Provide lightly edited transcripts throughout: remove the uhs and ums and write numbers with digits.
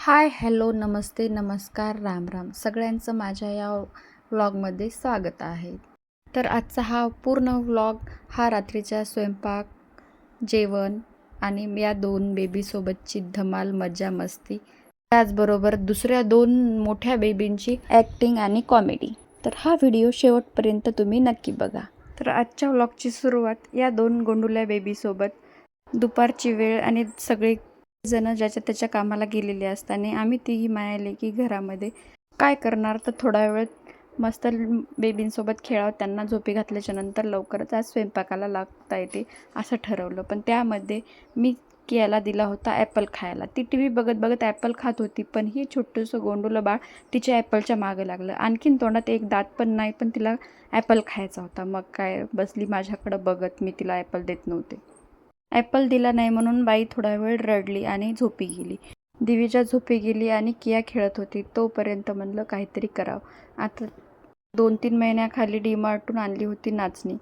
हाय, hello, नमस्ते, नमस्कार, राम राम. सगळ्यांचं माझ्या या व्लॉगमध्ये स्वागत आहे. तर आजचा हा पूर्ण व्लॉग हा रात्रीच्या स्वयंपाक, जेवण आणि या 2 बेबीसोबतची धमाल, मजा, मस्ती, त्याचबरोबर दुसऱ्या 2 मोठ्या बेबींची ॲक्टिंग आणि कॉमेडी. तर हा व्हिडिओ शेवटपर्यंत तुम्ही नक्की बघा. तर आजच्या व्लॉगची सुरुवात या 2 गोंडुल्या बेबीसोबत दुपारची वेळ आणि सगळे जण ज्याच्या त्याच्या कामाला गेलेले असताना आम्ही तिघी मायालेकी घरामध्ये काय करणार, तर थोडा वेळ मस्त बेबींसोबत खेळावं. त्यांना झोपी घातल्याच्या नंतर लवकरच आज स्वयंपाकाला लागता येते असं ठरवलं. पण त्यामध्ये मी कियाला दिला होता ॲपल खायला. ती टी व्ही बघत बघत ॲपल खात होती, पण ही छोटंसं गोंडूलं बाळ तिच्या ॲपलच्या मागं लागलं. आणखीन तोंडात एक दात पण नाही, पण तिला ॲपल खायचा होता. मग काय बसली माझ्याकडं बघत, मी तिला ॲपल देत नव्हते. ॲपल दिला नाही म्हणून बाई थोडा वेळ रडली आणि झोपी गेली. दिवीच्या झोपी गेली आणि किया खेळत होती. तोपर्यंत म्हणलं काहीतरी करावं. आता 2-3 महिन्याखाली डीमार्टून आणली होती नाचणी,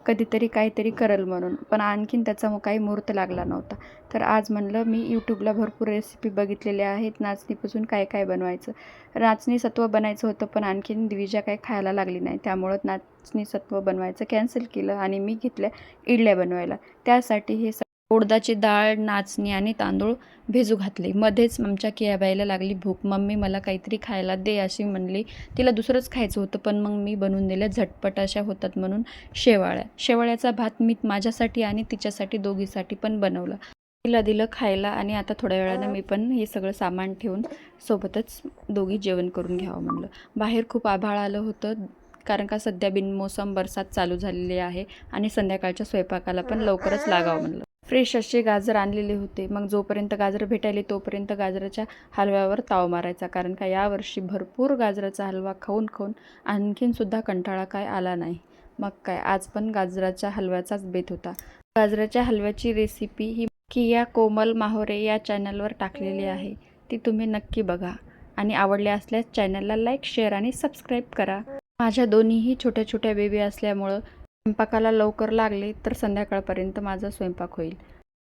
कधीतरी काहीतरी करल म्हणून, पण आणखीन त्याचा काही मुहूर्त लागला नव्हता. तर आज म्हणलं मी यूट्यूबला भरपूर रेसिपी बघितलेल्या आहेत नाचणीपासून काय काय बनवायचं. नाचणी सत्व बनायचं होतं, पण आणखीन दिवीजा काही खायला लागली नाही, त्यामुळं नाचणी सत्व बनवायचं कॅन्सल केलं आणि मी घेतल्या इडल्या बनवायला. त्यासाठी हे उडदाची डाळ, नाचणी आणि तांदूळ भिजू घातले. मध्येच आमच्या कियाबाईला लागली भूक. मम्मी मला काहीतरी खायला दे अशी म्हणली. तिला दुसरंच खायचं होतं, पण मग मी बनवून दिल्या झटपट अशा होतात म्हणून शेवाळ्याचा भात मी माझ्यासाठी आणि तिच्यासाठी दोघीसाठी पण बनवला. तिला दिलं खायला आणि आता थोड्या वेळानं मी पण हे सगळं सामान ठेवून सोबतच दोघी जेवण करून घ्यावं म्हणलं. बाहेर खूप आभाळ आलं होतं, कारण का सध्या बिनमोसम बरसात चालू झालेली आहे आणि संध्याकाळच्या स्वयंपाकाला पण लवकरच लागावं म्हणलं. फ्रेश असे गाजर आणलेले होते. मग जोपर्यंत गाजर भेटायले तोपर्यंत गाजराच्या हलव्यावर ताव मारायचा, कारण का यावर्षी भरपूर गाजराचा हलवा खाऊन खाऊन आणखीनसुद्धा कंटाळा काय आला नाही. मग काय आज पण गाजराच्या हलव्याचाच बेत होता. गाजराच्या हलव्याची रेसिपी ही किया कोमल माहोरे या चॅनलवर टाकलेली आहे. ती तुम्ही नक्की बघा आणि आवडले असल्यास चॅनलला लाईक, शेअर आणि सबस्क्राईब करा. माझ्या दोन्हीही छोट्या छोट्या बेबी असल्यामुळं स्वयंपाकाला लवकर लागले तर संध्याकाळपर्यंत माझा स्वयंपाक होईल,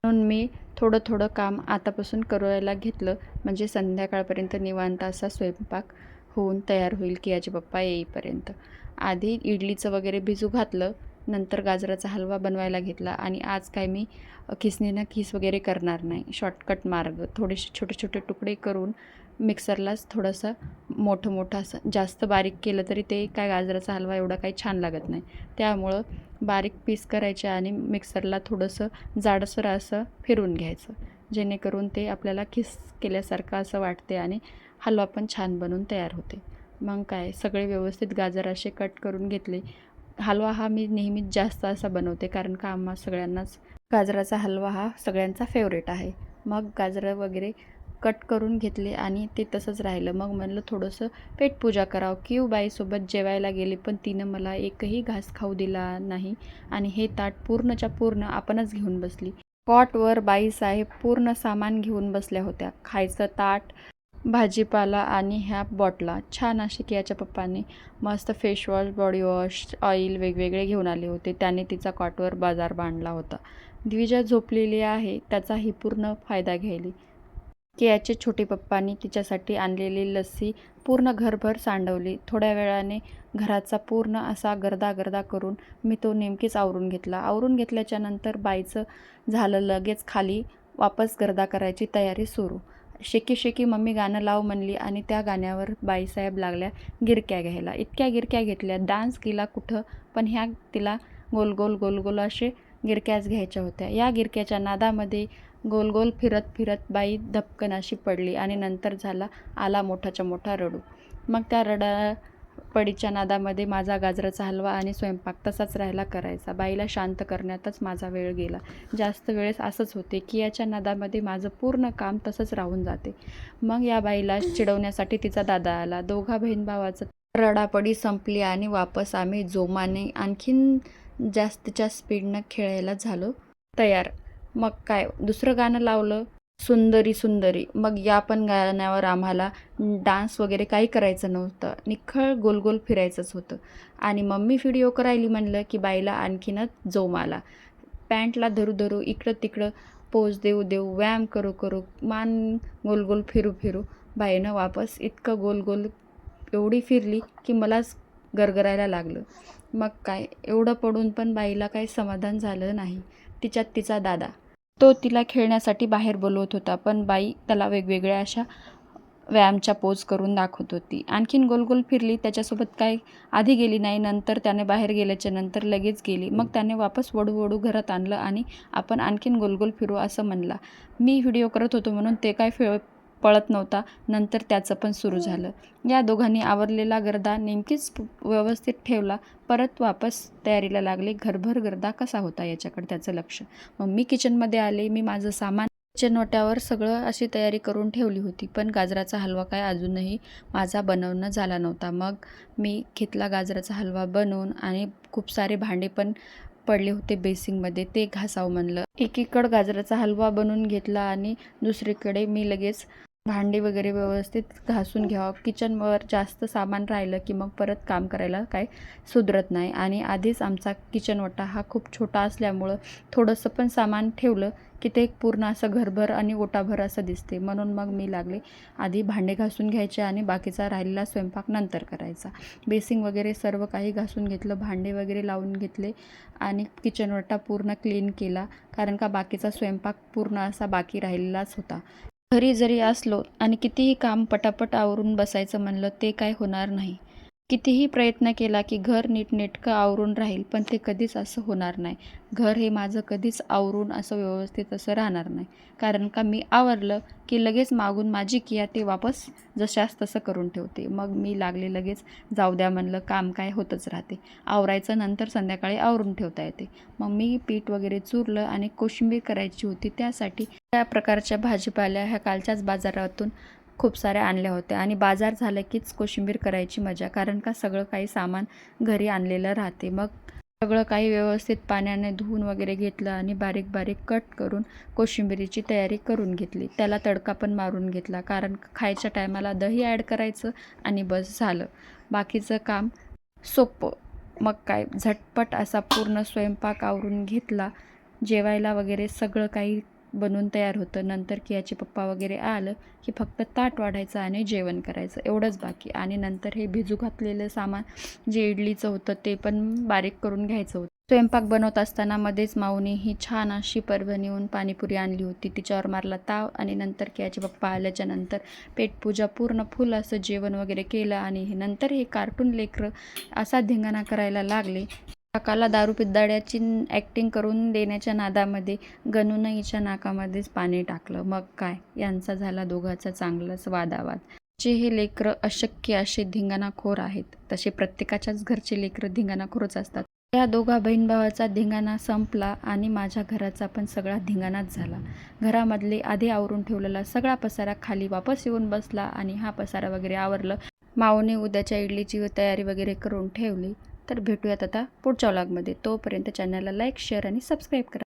म्हणून मी थोडं थोडं काम आतापासून करायला घेतलं, म्हणजे संध्याकाळपर्यंत निवांत असा स्वयंपाक होऊन तयार होईल कियाचे पप्पा येईपर्यंत. आधी इडलीचं वगैरे भिजू घातलं, नंतर गाजराचा हलवा बनवायला घेतला. आणि आज काय मी खिसणीनं खीस वगैरे करणार नाही, शॉर्टकट मार्ग, थोडेसे छोटे छोटे तुकडे करून मिक्सरलाच थोडंसं मोठं असं, जास्त बारीक केलं तरी ते काय गाजराचा हलवा एवढा काही छान लागत नाही. त्यामुळं बारीक पीस करायचे आणि मिक्सरला थोडंसं जाडसर असं फिरून घ्यायचं, जेणेकरून ते आपल्याला खीस केल्यासारखं असं वाटते आणि हलवा पण छान बनून तयार होते. मग काय सगळे व्यवस्थित गाजर असे कट करून घेतले. हलवा हा मी नेहमीच जास्त असा बनवते, कारण का आम्हा सगळ्यांनाच गाजराचा हलवा हा सगळ्यांचा फेवरेट आहे. मग गाजरं वगैरे कट करून घेतले आणि ते तसंच राहिलं. मग म्हणलं थोडंसं पेटपूजा करावं. बाईसोबत जेवायला गेले, पण तिनं मला एकही घास खाऊ दिला नाही आणि हे ताट पूर्णच्या पूर्ण आपणच घेऊन बसली. कॉटवर बाईसाहेब पूर्ण सामान घेऊन बसल्या होत्या. खायचं ताट, भाजीपाला आणि ह्या बॉटला. छान असे कियाच्या पप्पांनी मस्त फेसवॉश, बॉडी वॉश, ऑइल वेगवेगळे घेऊन आले होते. त्याने तिचा कॉटवर बाजार बांधला होता. द्विजा झोपलेली आहे, त्याचाही पूर्ण फायदा घ्यायली. कियाचे छोटे पप्पांनी तिच्यासाठी आणलेली लस्सी पूर्ण घरभर सांडवली. थोड्या वेळाने घराचा पूर्ण असा गर्दा करून मी तो नेमकीच आवरून घेतला. आवरून घेतल्याच्या नंतर बाईचं झालं, लगेच खाली वापस गर्दा करायची तयारी सुरू. शेकी शेकी मम्मी गाणं लाव म्हणली आणि त्या गाण्यावर बाईसाहेब लागल्या गिरक्या घ्यायला. इतक्या गिरक्या घेतल्या, डान्स केला कुठं, पण ह्या तिला गोल गोल असे गिरक्याच घ्यायच्या होत्या. या गिरक्याच्या नादामध्ये गोल फिरत बाई धपकन अशी पडली आणि नंतर आला मोठाच्या मोठा रडू. मग त्या रडापडीच्या नादामध्ये माझा गाजराचा हलवा आणि स्वयंपाक तसाच राहिला करायचा. बाईला शांत करण्यातच माझा वेळ गेला. जास्त वेळेस असंच होते की याच्या नादामध्ये माझं पूर्ण काम तसंच राहून जाते. मग या बाईला चिडवण्यासाठी तिचा दादा आला. दोघा बहीण भावाचं रडापडी संपली आणि वापस आम्ही जोमाने आणखीन जास्तीच्या स्पीडनं खेळायला झालो तयार. मग काय दुसरं गाणं लावलं, सुंदरी. मग या पण गाण्यावर आम्हाला डान्स वगैरे काही करायचं नव्हतं, निखळ गोल फिरायचंच होतं. आणि मम्मी व्हिडिओ करायली म्हणलं की बाईला आणखीनच जोम आला. पॅन्टला धरू इकडं तिकडं पोज देऊ देऊ, व्यायाम करू करू, मान गोल गोल फिरू फिरू बाईनं वापस इतकं गोल गोल एवढी फिरली की मलाच गरगरायला लागलं. मग काय, एवढं पडून पण बाईला काही समाधान झालं नाही. तिच्यात तिचा दादा, तो तिला खेळण्यासाठी बाहेर बोलवत होता, पण बाई त्याला वेगवेगळ्या अशा व्यायामच्या पोज करून दाखवत होती. आणखीन गोल गोल फिरली, त्याच्यासोबत काय आधी गेली नाही, नंतर त्याने बाहेर गेल्याच्या नंतर लगेच गेली. मग त्याने वापस वडू वडू घरात आणलं आणि आपण आणखीन गोल गोल फिरू असं म्हणला. मी व्हिडिओ करत होतो म्हणून ते काय पळत नव्हता. नंतर त्याचं पण सुरू झालं. या दोघांनी आवरलेला गर्दा नेमकीच व्यवस्थित ठेवला. परत वापस तयारीला लागले. घरभर गर्दा कसा होता याच्याकडे त्याचं लक्ष. मग मी किचनमध्ये आले. मी माझं सामान किचन ओट्यावर सगळं अशी तयारी करून ठेवली होती, पण गाजराचा हलवा काय अजूनही माझा बनवणं झाला नव्हता. मग मी घेतला गाजराचा हलवा बनवून आणि खूप सारे भांडे पण पडले होते बेसिंगमध्ये, ते घासावं म्हणलं. एकीकडं गाजराचा हलवा बनवून घेतला आणि दुसरीकडे मी लगेच भांडी वगैरे व्यवस्थित घासून घ्यावं. किचनवर जास्त सामान राहिलं की मग परत काम करायला काय सुधरत नाही. आणि आधीच आमचा किचन ओटा हा खूप छोटा असल्यामुळं थोडंसं पण सामान ठेवलं की ते पूर्ण असं घरभर आणि ओटाभर असं दिसते. म्हणून मग मी लागले आधी भांडे घासून घ्यायचे आणि बाकीचा राहिलेला स्वयंपाक नंतर करायचा. बेसिंग वगैरे सर्व काही घासून घेतलं, भांडे वगैरे लावून घेतले आणि किचन ओटा पूर्ण क्लीन केला, कारण का बाकीचा स्वयंपाक पूर्ण असा बाकी राहिलेलाच होता. घरी जरी असलो आणि कितीही काम पटापट आवरून बसायचं म्हणलं ते काय होणार नाही. कितीही प्रयत्न केला की घर नीटनेटकं आवरून राहील, पण ते कधीच असं होणार नाही. घर हे माझं कधीच आवरून असं व्यवस्थित असं राहणार नाही, कारण का मी आवरलं की लगेच मागून माझी किया ते वापस जशास तसं करून ठेवते. मग मी लागले लगेच जाऊ द्या म्हणलं, काम काय होतच राहते, आवरायचं नंतर संध्याकाळी आवरून ठेवता येते. मग मी पीठ वगैरे चुरलं आणि कोशिंबीर करायची होती. त्यासाठी त्या प्रकारच्या भाजीपाल्या ह्या कालच्याच बाजारातून खूप साऱ्या आणल्या होत्या आणि बाजार झालं कीच कोशिंबीर करायची मजा, कारण का सगळं काही सामान घरी आणलेलं राहते. मग सगळं काही व्यवस्थित पाण्याने धुवून वगैरे घेतलं आणि बारीक बारीक कट करून कोशिंबिरीची तयारी करून घेतली. त्याला तडका पण मारून घेतला, कारण खायच्या टायमाला दही ॲड करायचं आणि बस झालं, बाकीचं काम सोपं. मग काय झटपट असा पूर्ण स्वयंपाक आवरून घेतला. जेवायला वगैरे सगळं काही बनवून तयार होतं. नंतर कियाचे पप्पा वगैरे आलं की फक्त ताट वाढायचं आणि जेवण करायचं एवढंच बाकी. आणि नंतर हे भिजू घातलेलं सामान जे इडलीचं होतं ते पण बारीक करून घ्यायचं होतं. स्वयंपाक बनवत असताना मध्येच माऊनी ही छान अशी परभणीहून पाणीपुरी आणली होती, तिच्यावर मारला ताव आणि नंतर कियाचे पप्पा आल्याच्या नंतर पेटपूजा पूर्ण फुल असं जेवण वगैरे केलं. आणि नंतर हे कार्टून लेकरं असा धिंगाणा करायला लागले. काकाला दारू पिद्दाड्याची ॲक्टिंग करून देण्याच्या नादामध्ये गणूनं हिच्या नाकामध्येच पाणी टाकलं. मग काय, यांचा झाला दोघांचा चांगलाच वादावाद. जे हे लेकरं अशक्य असे धिंगाणाखोर आहेत, तसे प्रत्येकाच्याच घरचे लेकरं धिंगाणाखोरच असतात. या दोघा बहीण भावाचा धिंगाणा संपला आणि माझ्या घराचा पण सगळा धिंगाणाच झाला. घरामधले आधी आवरून ठेवलेला सगळा पसारा खाली वापस येऊन बसला आणि हा पसारा वगैरे आवरलं. माऊने उद्याच्या इडलीची तयारी वगैरे करून ठेवली. तर भेटूयात आता पुढच्या व्लॉगमध्ये. तोपर्यंत चॅनलला लाईक, शेअर आणि सबस्क्राईब करा.